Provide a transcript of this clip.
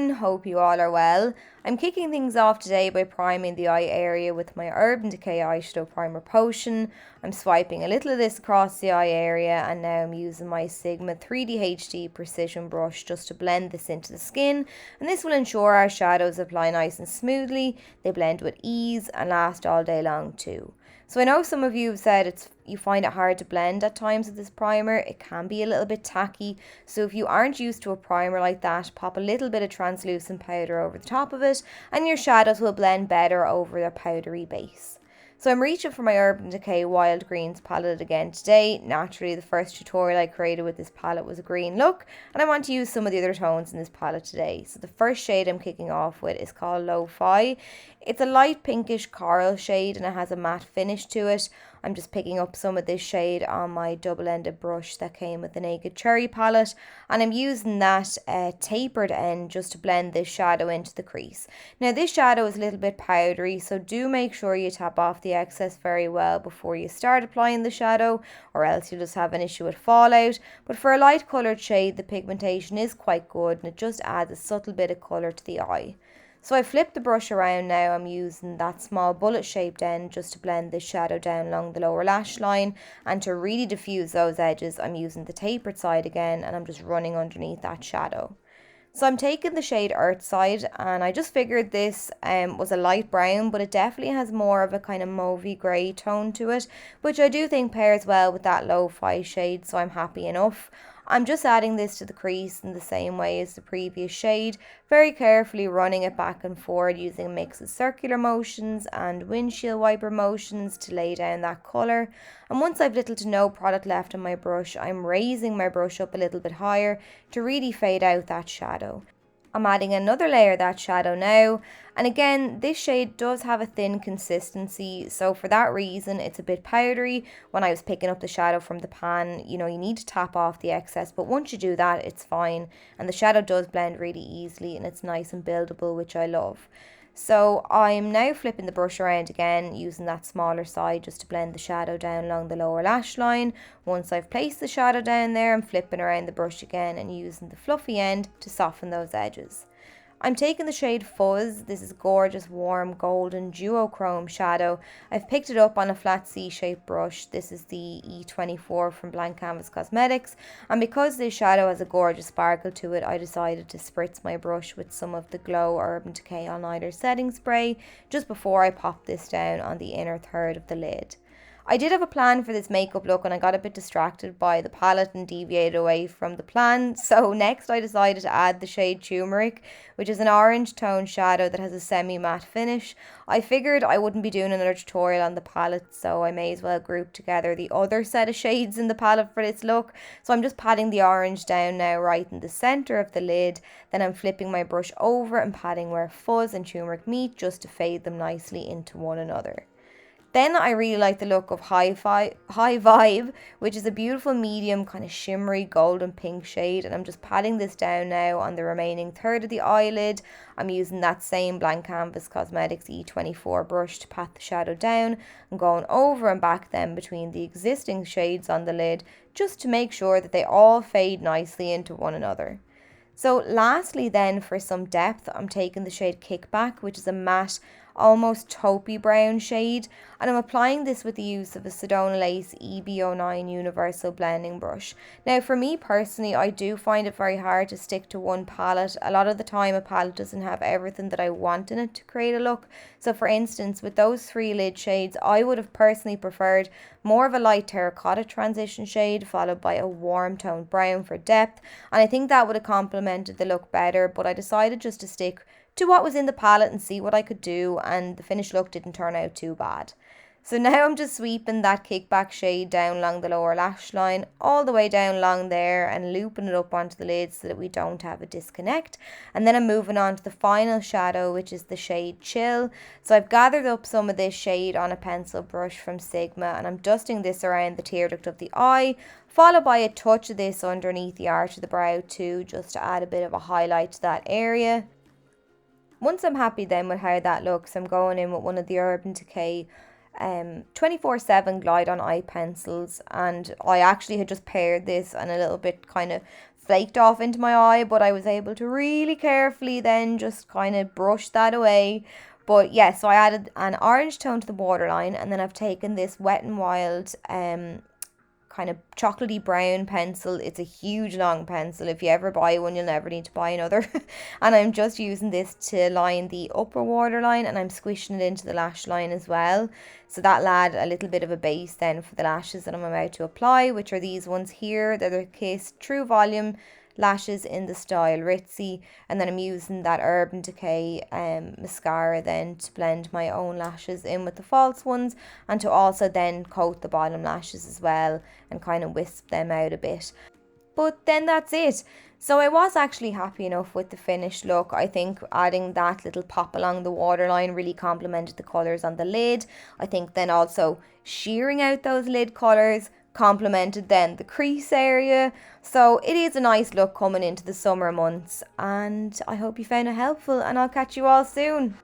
everyone, hope you all are well. I'm kicking things off today by priming the eye area with my Urban Decay eyeshadow primer potion. I'm swiping a little of this across the eye area, and now I'm using my Sigma 3D HD precision brush just to blend this into the skin, and this will ensure our shadows apply nice and smoothly, they blend with ease and last all day long too. So I know some of you have said you find it hard to blend at times with this primer. It can be a little bit tacky. So if you aren't used to a primer like that, pop a little bit of translucent powder over the top of it and your shadows will blend better over the powdery base. So I'm reaching for my Urban Decay Wild Greens palette again today. Naturally, the first tutorial I created with this palette was a green look, and I want to use some of the other tones in this palette today. So the first shade I'm kicking off with is called Lo-Fi. It's a light pinkish coral shade and it has a matte finish to it. I'm just picking up some of this shade on my double-ended brush that came with the Naked Cherry palette, and I'm using that tapered end just to blend this shadow into the crease. Now this shadow is a little bit powdery, so do make sure you tap off the excess very well before you start applying the shadow, or else you'll just have an issue with fallout. But for a light coloured shade, the pigmentation is quite good and it just adds a subtle bit of colour to the eye. So I flipped the brush around now. I'm using that small bullet shaped end just to blend this shadow down along the lower lash line, and to really diffuse those edges I'm using the tapered side again, and I'm just running underneath that shadow. So I'm taking the shade Earthside, and I just figured this was a light brown, but it definitely has more of a kind of mauvey grey tone to it, which I do think pairs well with that Lo-Fi shade, so I'm happy enough. I'm just adding this to the crease in the same way as the previous shade, very carefully running it back and forward using a mix of circular motions and windshield wiper motions to lay down that colour. And once I've little to no product left on my brush, I'm raising my brush up a little bit higher to really fade out that shadow. I'm adding another layer of that shadow now, and again this shade does have a thin consistency, so for that reason it's a bit powdery. When I was picking up the shadow from the pan, you need to tap off the excess, but once you do that it's fine, and the shadow does blend really easily and it's nice and buildable, which I love. So I'm now flipping the brush around again, using that smaller side just to blend the shadow down along the lower lash line. Once I've placed the shadow down there, I'm flipping around the brush again and using the fluffy end to soften those edges. I'm taking the shade Fuzz. This is gorgeous warm golden duochrome shadow. I've picked it up on a flat C-shaped brush. This is the E24 from Blank Canvas Cosmetics, and because this shadow has a gorgeous sparkle to it, I decided to spritz my brush with some of the Glow Urban Decay All Nighter setting spray just before I pop this down on the inner third of the lid. I did have a plan for this makeup look and I got a bit distracted by the palette and deviated away from the plan. So next I decided to add the shade Turmeric, which is an orange tone shadow that has a semi-matte finish. I figured I wouldn't be doing another tutorial on the palette, so I may as well group together the other set of shades in the palette for this look. So I'm just patting the orange down now right in the centre of the lid. Then I'm flipping my brush over and patting where Fuzz and Turmeric meet just to fade them nicely into one another. Then I really like the look of High Vibe, which is a beautiful medium kind of shimmery golden pink shade, and I'm just patting this down now on the remaining third of the eyelid. I'm using that same Blank Canvas Cosmetics E24 brush to pat the shadow down and going over and back then between the existing shades on the lid just to make sure that they all fade nicely into one another. So lastly then, for some depth, I'm taking the shade Kickback, which is a matte almost taupey brown shade, and I'm applying this with the use of a Sedona Lace EB09 universal blending brush. Now for me personally, I do find it very hard to stick to one palette. A lot of the time a palette doesn't have everything that I want in it to create a look. So for instance, with those three lid shades, I would have personally preferred more of a light terracotta transition shade followed by a warm toned brown for depth, and I think that would have complemented the look better, but I decided just to stick to what was in the palette and see what I could do, and the finished look didn't turn out too bad. So now I'm just sweeping that Kickback shade down along the lower lash line, all the way down along there, and looping it up onto the lid so that we don't have a disconnect. And then I'm moving on to the final shadow, which is the shade Chill. So I've gathered up some of this shade on a pencil brush from Sigma, and I'm dusting this around the tear duct of the eye, followed by a touch of this underneath the arch of the brow too, just to add a bit of a highlight to that area. Once I'm happy then with how that looks, I'm going in with one of the Urban Decay 24/7 glide on eye pencils, and I actually had just paired this and a little bit kind of flaked off into my eye, but I was able to really carefully then just kind of brush that away. But yeah, so I added an orange tone to the waterline, and then I've taken this Wet n Wild kind of chocolatey brown pencil. It's a huge long pencil. If you ever buy one, you'll never need to buy another. And I'm just using this to line the upper waterline, and I'm squishing it into the lash line as well. So that'll add a little bit of a base then for the lashes that I'm about to apply, which are these ones here. They're the Kiss True Volume lashes in the style Ritzy, and then I'm using that Urban Decay mascara then to blend my own lashes in with the false ones, and to also then coat the bottom lashes as well and kind of wisp them out a bit. But then that's it. So I was actually happy enough with the finished look. I think adding that little pop along the waterline really complemented the colours on the lid. I think then also shearing out those lid colours complemented then the crease area. So it is a nice look coming into the summer months, and I hope you found it helpful, and I'll catch you all soon.